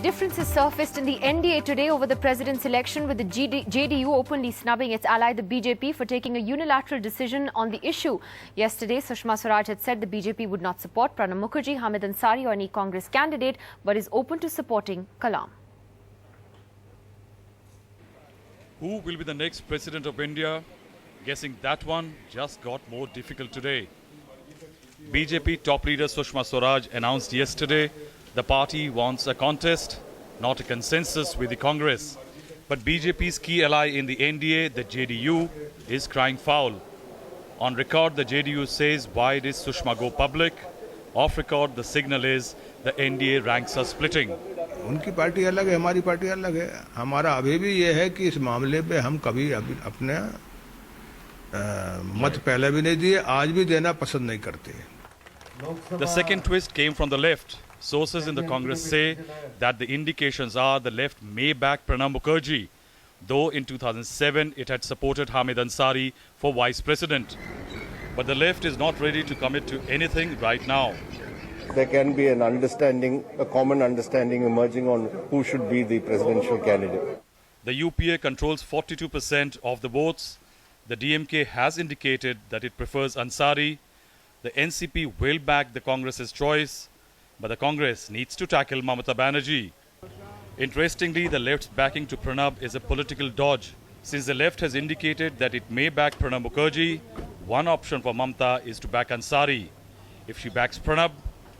Differences surfaced in the NDA today over the president's election, with the JDU openly snubbing its ally, the BJP, for taking a unilateral decision on the issue. Yesterday, Sushma Swaraj had said the BJP would not support Pranab Mukherjee, Hamid Ansari or any Congress candidate, but is open to supporting Kalam. Who will be the next president of India? Guessing that one just got more difficult today. BJP top leader Sushma Swaraj announced yesterday the party wants a contest, not a consensus with the Congress. But BJP's key ally in the NDA, the JDU, is crying foul. On record, the JDU says, why did Sushma go public? Off record, the signal is the NDA ranks are splitting. उनकी party अलग है, हमारी party अलग है. हमारा अभी भी ये है कि इस मामले पे हम कभी अपने मत पहले भी नहीं दिए, आज भी देना पसंद नहीं करते. The second twist came from the left. Sources in the Congress say that the indications are the left may back Pranab Mukherjee, though in 2007 it had supported Hamid Ansari for vice president. But the left is not ready to commit to anything right now. There can be an understanding, a common understanding emerging on who should be the presidential candidate. The UPA controls 42% of the votes. The DMK has indicated that it prefers Ansari. The NCP will back the Congress's choice, but the Congress needs to tackle Mamata Banerjee. Interestingly, the left's backing to Pranab is a political dodge. Since the left has indicated that it may back Pranab Mukherjee, one option for Mamata is to back Ansari. If she backs Pranab,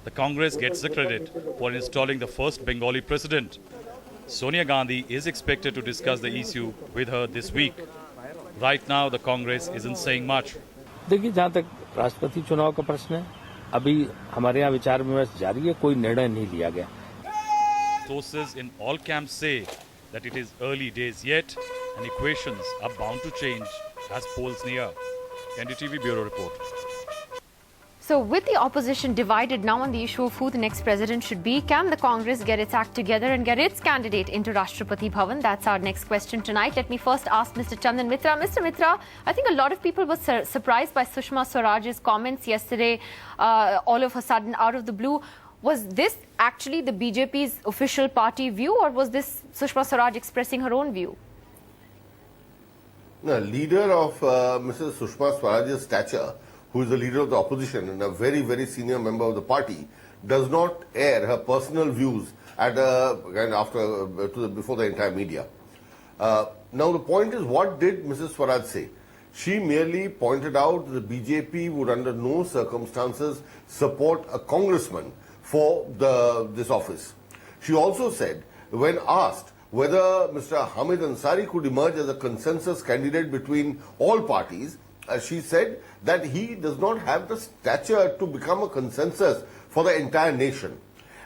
the Congress gets the credit for installing the first Bengali president. Sonia Gandhi is expected to discuss the issue with her this week. Right now, the Congress isn't saying much. देखिए, जहाँ तक राष्ट्रपति चुनाव का प्रश्न है, अभी हमारे यहाँ विचार विमर्श जारी है, कोई निर्णय नहीं लिया गया. Sources in all camps say that it is early days yet and equations are bound to change as polls near. NDTV Bureau Report. So with the opposition divided now on the issue of who the next president should be, can the Congress get its act together and get its candidate into Rashtrapati Bhavan? That's our next question tonight. Let me first ask Mr. Chandan Mitra. Mr. Mitra, I think a lot of people were surprised by Sushma Swaraj's comments yesterday, all of a sudden out of the blue. Was this actually the BJP's official party view, or was this Sushma Swaraj expressing her own view? The leader of Mrs. Sushma Swaraj's stature, who is the leader of the opposition and a very, very senior member of the party, does not air her personal views at before the entire media. Now the point is, what did Mrs. Swaraj say? She merely pointed out that the BJP would under no circumstances support a congressman for this office. She also said, when asked whether Mr. Hamid Ansari could emerge as a consensus candidate between all parties, she said that he does not have the stature to become a consensus for the entire nation.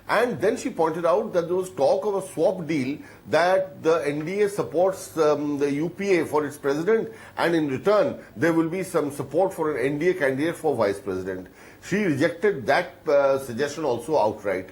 And then she pointed out that there was talk of a swap deal, that the NDA supports the UPA for its president, and in return there will be some support for an NDA candidate for vice president. She rejected that suggestion also outright.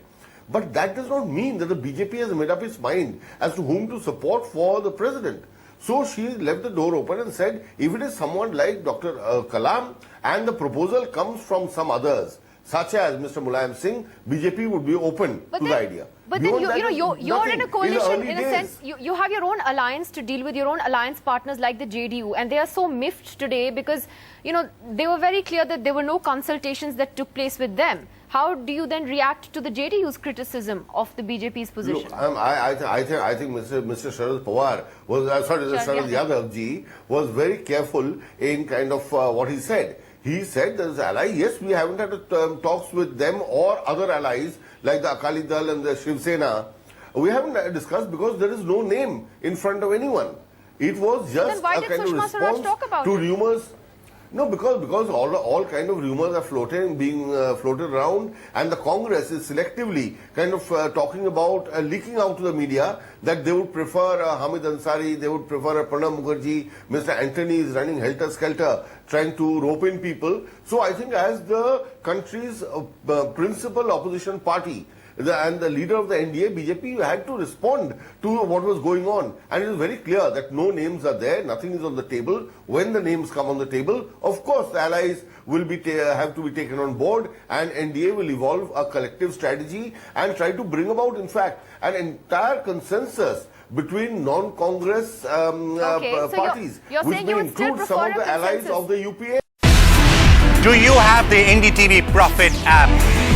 But that does not mean that the BJP has made up its mind as to whom to support for the president. So she left the door open and said, if it is someone like Dr. Kalam and the proposal comes from some others, such as Mr. Mulayam Singh, BJP would be open to the idea. But then you're in a coalition, in a sense. You have your own alliance to deal with, your own alliance partners like the JDU, and they are so miffed today because, they were very clear that there were no consultations that took place with them. How do you then react to the JDU's criticism of the BJP's position? Look, I think Mr. Sharad Pawar was, Sharad Yadav ji was very careful in kind of what he said. He said that as ally, yes, we haven't had talks with them or other allies like the Akali Dal and the Shiv Sena. We haven't discussed because there is no name in front of anyone. It was just a kind of response to rumors. No, because all kind of rumors are being floated around, and the Congress is selectively kind of talking about leaking out to the media that they would prefer Hamid Ansari, they would prefer Pranab Mukherjee. Mr. Antony is running helter-skelter, trying to rope in people. So I think as the country's principal opposition party, and the leader of the NDA, BJP, had to respond to what was going on. And it is very clear that no names are there, nothing is on the table. When the names come on the table, of course, the allies will be have to be taken on board, and NDA will evolve a collective strategy and try to bring about, in fact, an entire consensus between non-Congress parties, you're which saying may you would still include some of prefer the a allies consensus? of the UPA. Do you have the NDTV Profit app?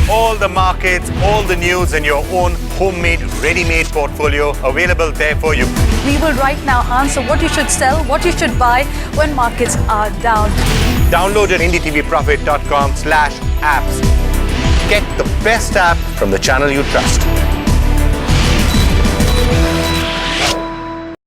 All the markets, all the news in your own homemade, ready-made portfolio available there for you. We will right now answer what you should sell, what you should buy when markets are down. Download at ndtvprofit.com/apps. Get the best app from the channel you trust.